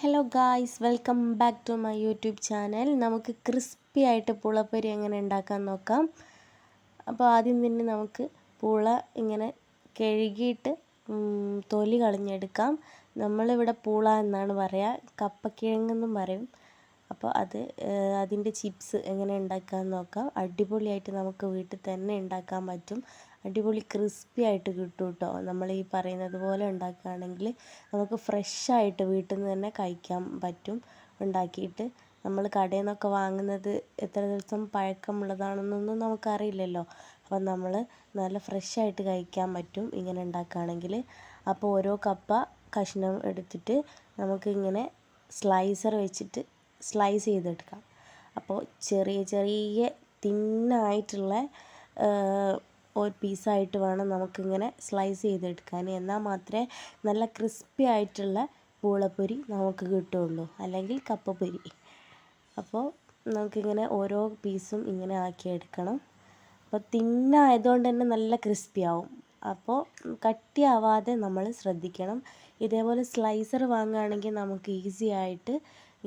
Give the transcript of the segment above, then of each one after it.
Hello guys, welcome back to my YouTube channel. നമുക്ക് crispy ആയിട്ട് പുളപ്പൊരി എങ്ങനെ ഉണ്ടാക്കാൻ നോക്കാം. അപ്പോൾ ആദ്യം തന്നെ നമുക്ക് പുള ഇങ്ങനെ കഴുകിയിട്ട് തൊലി കളഞ്ഞെടുക്കാം. നമ്മളിവിടെ പുള എന്നാണ് പറയുക, കപ്പക്കിഴങ്ങെന്നും പറയും. അപ്പോൾ അതിൻ്റെ ചിപ്സ് എങ്ങനെ ഉണ്ടാക്കാമെന്ന് നോക്കാം. അടിപൊളിയായിട്ട് നമുക്ക് വീട്ടിൽ തന്നെ ഉണ്ടാക്കാൻ പറ്റും. അടിപൊളി ക്രിസ്പി ആയിട്ട് കിട്ടും കേട്ടോ. നമ്മൾ ഈ പറയുന്നത് പോലെ ഉണ്ടാക്കുകയാണെങ്കിൽ നമുക്ക് ഫ്രഷായിട്ട് വീട്ടിൽ നിന്ന് തന്നെ കഴിക്കാൻ പറ്റും. ഉണ്ടാക്കിയിട്ട് നമ്മൾ കടയിൽ നിന്നൊക്കെ വാങ്ങുന്നത് എത്ര ദിവസം പഴക്കമുള്ളതാണെന്നൊന്നും നമുക്കറിയില്ലല്ലോ. അപ്പം നമ്മൾ നല്ല ഫ്രഷായിട്ട് കഴിക്കാൻ പറ്റും ഇങ്ങനെ ഉണ്ടാക്കുകയാണെങ്കിൽ. അപ്പോൾ ഓരോ കപ്പ കഷ്ണം എടുത്തിട്ട് നമുക്കിങ്ങനെ സ്ലൈസർ വെച്ചിട്ട് സ്ലൈസ് ചെയ്തെടുക്കാം. അപ്പോൾ ചെറിയ ചെറിയ തിന്നായിട്ടുള്ള ഒരു പീസായിട്ട് വേണം നമുക്കിങ്ങനെ സ്ലൈസ് ചെയ്തെടുക്കാൻ. എന്നാൽ മാത്രമേ നല്ല ക്രിസ്പി ആയിട്ടുള്ള പൂളപ്പൊരി നമുക്ക് കിട്ടുകയുള്ളൂ, അല്ലെങ്കിൽ കപ്പപ്പൊരി. അപ്പോൾ നമുക്കിങ്ങനെ ഓരോ പീസും ഇങ്ങനെ ആക്കിയെടുക്കണം. അപ്പോൾ തിന്നായതുകൊണ്ട് തന്നെ നല്ല ക്രിസ്പി ആവും. അപ്പോൾ കട്ടിയാവാതെ നമ്മൾ ശ്രദ്ധിക്കണം. ഇതേപോലെ സ്ലൈസർ വാങ്ങുകയാണെങ്കിൽ നമുക്ക് ഈസി ആയിട്ട്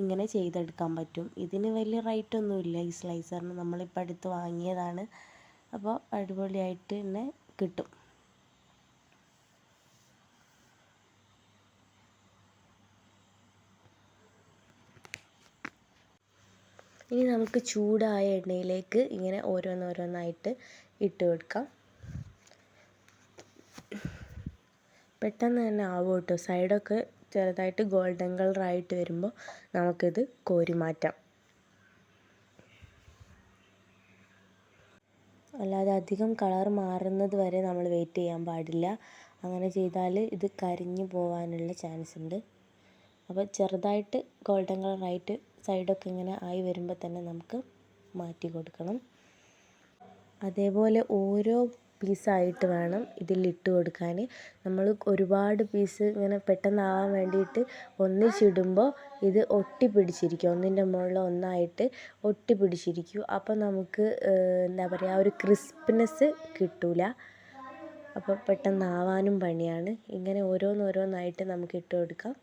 ഇങ്ങനെ ചെയ്തെടുക്കാൻ പറ്റും. ഇതിന് വലിയ റേറ്റൊന്നുമില്ല ഈ സ്ലൈസറിന്. നമ്മളിപ്പോൾ അടുത്ത് വാങ്ങിയതാണ്. അപ്പോൾ അടിപൊളിയായിട്ട് തന്നെ കിട്ടും. ഇനി നമുക്ക് ചൂടായ എണ്ണയിലേക്ക് ഇങ്ങനെ ഓരോന്നോരോന്നായിട്ട് ഇട്ട് കൊടുക്കാം. പെട്ടെന്ന് തന്നെ ആവും കേട്ടോ. സൈഡൊക്കെ ചെറുതായിട്ട് ഗോൾഡൻ കളറായിട്ട് വരുമ്പോൾ നമുക്കിത് കോരി മാറ്റാം. അല്ലാതെ അധികം കളർ മാറുന്നത് വരെ നമ്മൾ വെയിറ്റ് ചെയ്യാൻ പാടില്ല. അങ്ങനെ ചെയ്താൽ ഇത് കരിഞ്ഞു പോകാനുള്ള ചാൻസ് ഉണ്ട്. അപ്പോൾ ചെറുതായിട്ട് ഗോൾഡൻ കളറായിട്ട് സൈഡൊക്കെ ഇങ്ങനെ ആയി വരുമ്പോൾ തന്നെ നമുക്ക് മാറ്റി കൊടുക്കണം. അതേപോലെ ഓരോ പീസായിട്ട് വേണം ഇതിലിട്ട് കൊടുക്കാൻ. നമ്മൾ ഒരുപാട് പീസ് ഇങ്ങനെ പെട്ടെന്നാവാൻ വേണ്ടിയിട്ട് ഒന്നിച്ചിടുമ്പോൾ ഇത് ഒട്ടിപ്പിടിച്ചിരിക്കും, ഒന്നിൻ്റെ മുകളിൽ ഒന്നായിട്ട് ഒട്ടിപ്പിടിച്ചിരിക്കും. അപ്പോൾ നമുക്ക് എന്താ പറയുക, ഒരു ക്രിസ്പിനെസ് കിട്ടില്ല. അപ്പോൾ പെട്ടെന്നാവാനും പണിയാണ്. ഇങ്ങനെ ഓരോന്നോരോന്നായിട്ട് നമുക്ക് ഇട്ട് കൊടുക്കാം.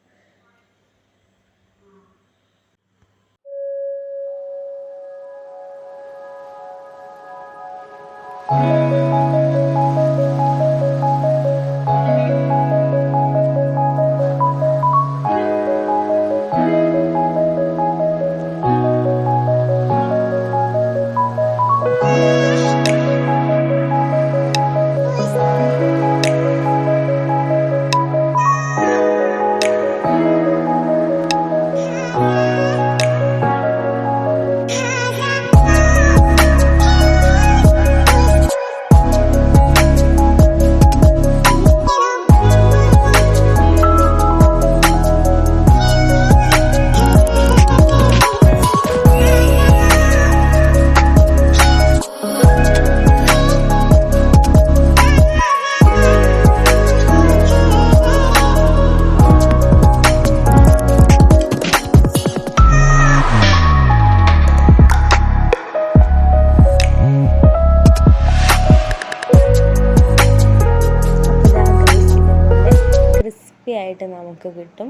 ആയിട്ട് നമുക്ക് കിട്ടും.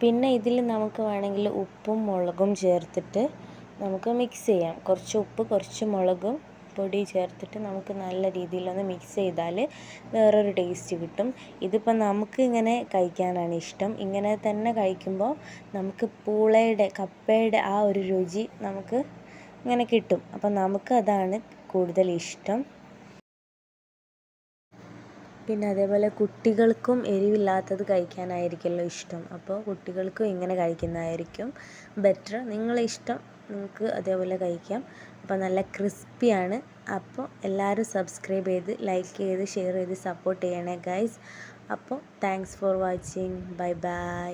പിന്നെ ഇതിൽ നമുക്ക് വേണമെങ്കിൽ ഉപ്പും മുളകും ചേർത്തിട്ട് നമുക്ക് മിക്സ് ചെയ്യാം. കുറച്ച് ഉപ്പ് കുറച്ച് മുളകും പൊടി ചേർത്തിട്ട് നമുക്ക് നല്ല രീതിയിലൊന്ന് മിക്സ് ചെയ്താൽ വേറൊരു ടേസ്റ്റ് കിട്ടും. ഇതിപ്പോൾ നമുക്ക് ഇങ്ങനെ കഴിക്കാനാണ് ഇഷ്ടം. ഇങ്ങനെ തന്നെ കഴിക്കുമ്പോൾ നമുക്ക് പൂളയുടെ കപ്പയുടെ ആ ഒരു രുചി നമുക്ക് ഇങ്ങനെ കിട്ടും. അപ്പോൾ നമുക്ക് അതാണ് കൂടുതൽ ഇഷ്ടം. പിന്നെ അതേപോലെ കുട്ടികൾക്കും എരിവില്ലാത്തത് കഴിക്കാനായിരിക്കുമല്ലോ ഇഷ്ടം. അപ്പോൾ കുട്ടികൾക്കും ഇങ്ങനെ കഴിക്കുന്നതായിരിക്കും ബെറ്റർ. നിങ്ങളെ ഇഷ്ടം, നിങ്ങൾക്ക് അതേപോലെ കഴിക്കാം. അപ്പോൾ നല്ല ക്രിസ്പിയാണ്. അപ്പോൾ എല്ലാവരും സബ്സ്ക്രൈബ് ചെയ്ത് ലൈക്ക് ചെയ്ത് ഷെയർ ചെയ്ത് സപ്പോർട്ട് ചെയ്യണേ ഗൈസ്. അപ്പോൾ thanks for watching. Bye bye.